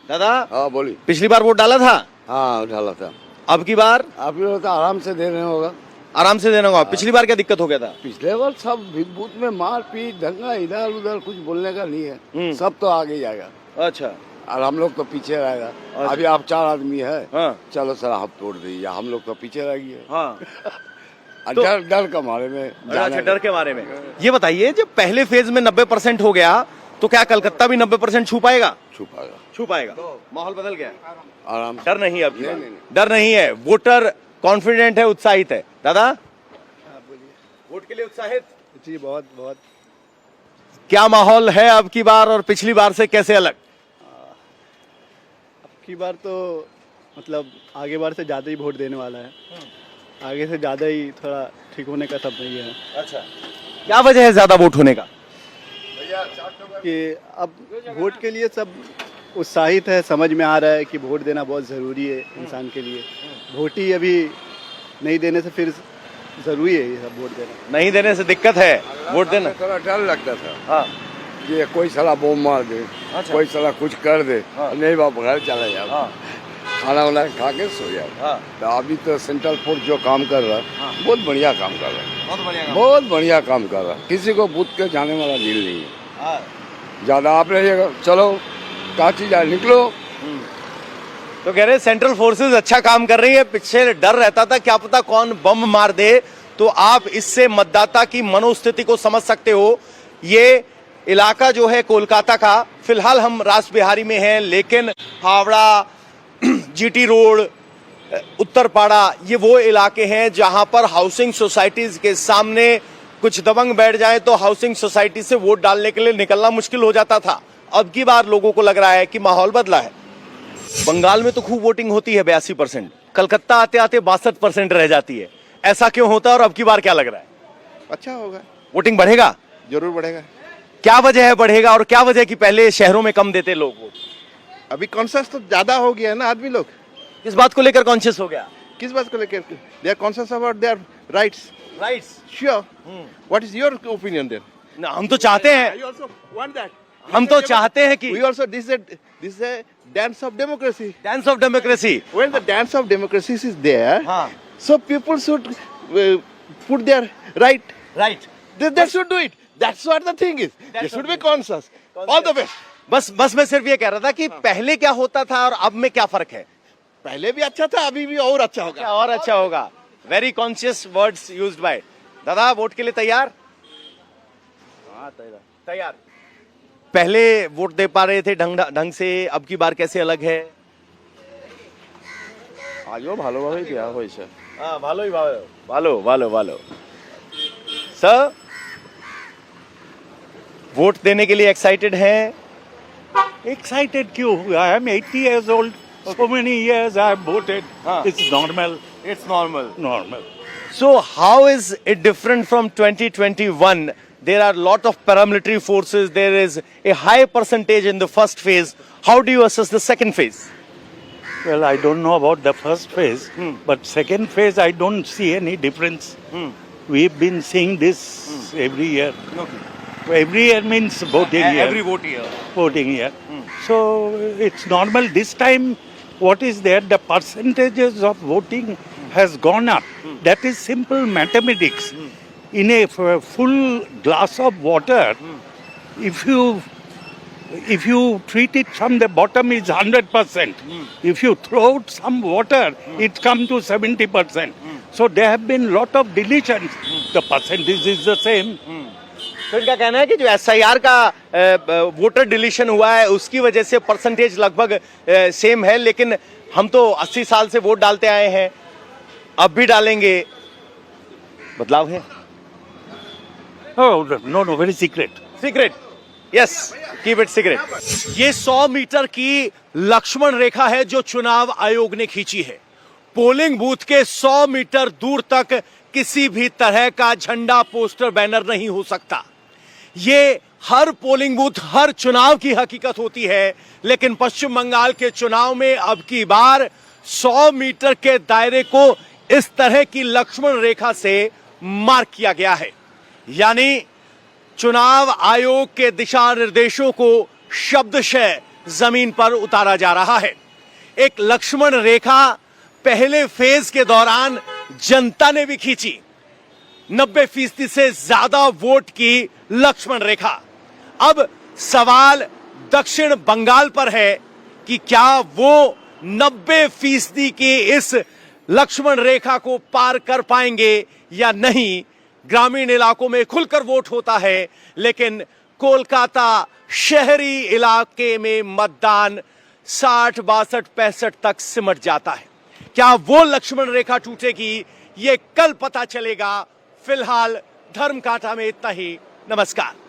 दादा हाँ बोली। पिछली बार वोट डाला था, हाँ डाला था। अब की बार आप लोग तो आराम से दे रहे होगा। आराम से देना होगा। पिछली बार क्या दिक्कत हो गया था? पिछले बार सब बूथ में मार पीट दंगा, इधर उधर कुछ बोलने का नहीं है। सब तो आगे जाएगा। अच्छा, और हम लोग तो पीछे रहेगा। अच्छा। अभी आप 4 आदमी है। हाँ चलो सर आप तोड़ दीजिए, हम लोग तो पीछे रह गए। हाँ। डर डर के मारे में अच्छा, डर के बारे में ये बताइए, जब पहले फेज में 90% हो गया तो क्या कलकत्ता भी 90% छू पाएगा? छुपाएगा। छू पाएगा। माहौल बदल गया, आराम से। डर नहीं है अब। नहीं। डर नहीं है, वोटर कॉन्फिडेंट है, उत्साहित है। दादा वोट के लिए उत्साहित? जी बहुत बहुत। क्या माहौल है अब की बार और पिछली बार से कैसे अलग? अब की बार तो मतलब आगे बार से ज़्यादा ही वोट देने वाला है। आगे से ज़्यादा ही थोड़ा ठीक होने का सब नहीं है। अच्छा, क्या वजह है ज्यादा वोट होने का? कि अब वोट के लिए सब उत्साहित है, समझ में आ रहा है कि वोट देना बहुत ज़रूरी है इंसान के लिए। वोट ही अभी नहीं देने से फिर ज़रूरी है ये सब वोट देना। नहीं देने से दिक्कत है वोट देना? थोड़ा डर लगता था हाँ कि कोई साला बम मार दे। अच्छा। कोई साला कुछ कर दे। हाँ। नहीं बाप घर चला जाए। हाँ खाना वाना खा के सो जाए। हाँ। तो अभी तो सेंट्रल फोर्स जो काम कर रहा है बहुत बढ़िया काम कर रहा है। बहुत बढ़िया काम। बहुत बढ़िया काम कर रहा है। किसी को बूथ के जाने वाला दिल नहीं है। हाँ। ज्यादा आप रहिएगा, चलो काची जाए निकलो। तो कह रहे सेंट्रल फोर्सेस अच्छा काम कर रही है। पीछे डर रहता था क्या पता कौन बम मार दे, तो आप इससे मतदाता की मनोस्थिति को समझ सकते हो। ये इलाका जो है कोलकाता का, फिलहाल हम रासबिहारी में हैं, लेकिन हावड़ा, जीटी रोड, उत्तरपाड़ा, ये वो इलाके हैं जहां पर हाउसिंग सोसाइटीज के सामने कुछ दबंग बैठ जाए तो हाउसिंग सोसाइटी से वोट डालने के लिए निकलना मुश्किल हो जाता था। अब की बार लोगों को लग रहा है कि माहौल बदला है। बंगाल में तो खूब वोटिंग होती है 82%, कलकत्ता आते आते 62% रह जाती है। ऐसा क्यों होता है और अब की बार क्या लग रहा है? अच्छा होगा, वोटिंग बढ़ेगा? जरूर बढ़ेगा। क्या वजह है बढ़ेगा और क्या वजह है कि पहले शहरों में कम देते लोग वोट? अभी कॉन्शियस तो ज्यादा हो गया है ना आदमी लोग। किस बात को लेकर कॉन्शियस हो गया? किस बात को लेकर? They are conscious about their rights. Rights. Sure. What is your opinion then? हम तो चाहते हैं, यू आल्सो वांट दैट? हम तो चाहते हैं कि we also this is a dance of democracy. Dance of democracy. When the dance of democracy is there, हाँ। So people should put their right. Right. They should do it. That's what the thing is. They should be conscious. All the best. बस मैं सिर्फ ये कह रहा था कि पहले क्या होता था और अब में क्या फर्क है? पहले भी अच्छा था, अभी भी और अच्छा होगा। क्या और अच्छा होगा? Very conscious words used by. दादा वोट के लिए तैयार? हाँ तैयार। पहले वोट दे पा रहे थे ढंग से, अब की बार कैसे अलग है? আজও ভালোভাবেই দেওয়া হয়েছে। हाँ ভালো ही ভালো। सर वोट देने के लिए एक्साइटेड हैं? Excited क्यों? I am 80 years old. So many years I have voted. हाँ. It's normal. It's normal. Normal. So how is it different from 2021? There are a lot of paramilitary forces. There is a high percentage in the first phase. How do you assess the second phase? Well, I don't know about the first phase, but second phase I don't see any difference. We've been seeing this every year. Okay. Every year means voting year. Every vote year. Voting year. So it's normal. This time, what is there? The percentages of voting has gone up. That is simple mathematics. In a full glass of water, if you treat it from the bottom, it's 100%. If you throw out some water, it comes to 70%. So there have been lot of deletions. The percentage is the same. तो इनका कहना है कि जो SIR का voter deletion हुआ है उसकी वजह से परसेंटेज लगभग सेम है, लेकिन हम तो 80 साल से वोट डालते आए हैं, अब भी डालेंगे। बदलाव है? Oh, no, very secret. Secret, yes, keep it secret. ये 100 मीटर की लक्ष्मण रेखा है जो चुनाव आयोग ने खींची है। पोलिंग बूथ के 100 मीटर दूर तक किसी भी तरह का झंडा, पोस्टर, बैनर नहीं हो सकता। ये हर पोलिंग बूथ, हर चुनाव की हकीकत होती है, लेकिन पश्चिम बंगाल के चुनाव में अब की बार 100 मीटर के दायरे को इस तरह की लक्ष्मण रेखा से मार्क किया गया है। यानी चुनाव आयोग के दिशा निर्देशों को शब्दशः जमीन पर उतारा जा रहा है। एक लक्ष्मण रेखा पहले फेज के दौरान जनता ने भी खींची, 90% से ज्यादा वोट की लक्ष्मण रेखा। अब सवाल दक्षिण बंगाल पर है कि क्या वो 90% की इस लक्ष्मण रेखा को पार कर पाएंगे या नहीं। ग्रामीण इलाकों में खुलकर वोट होता है, लेकिन कोलकाता शहरी इलाके में मतदान 60, 62, 65 तक सिमट जाता है। क्या वो लक्ष्मण रेखा टूटेगी, ये कल पता चलेगा। फिलहाल धर्मकांटा में इतना ही। नमस्कार।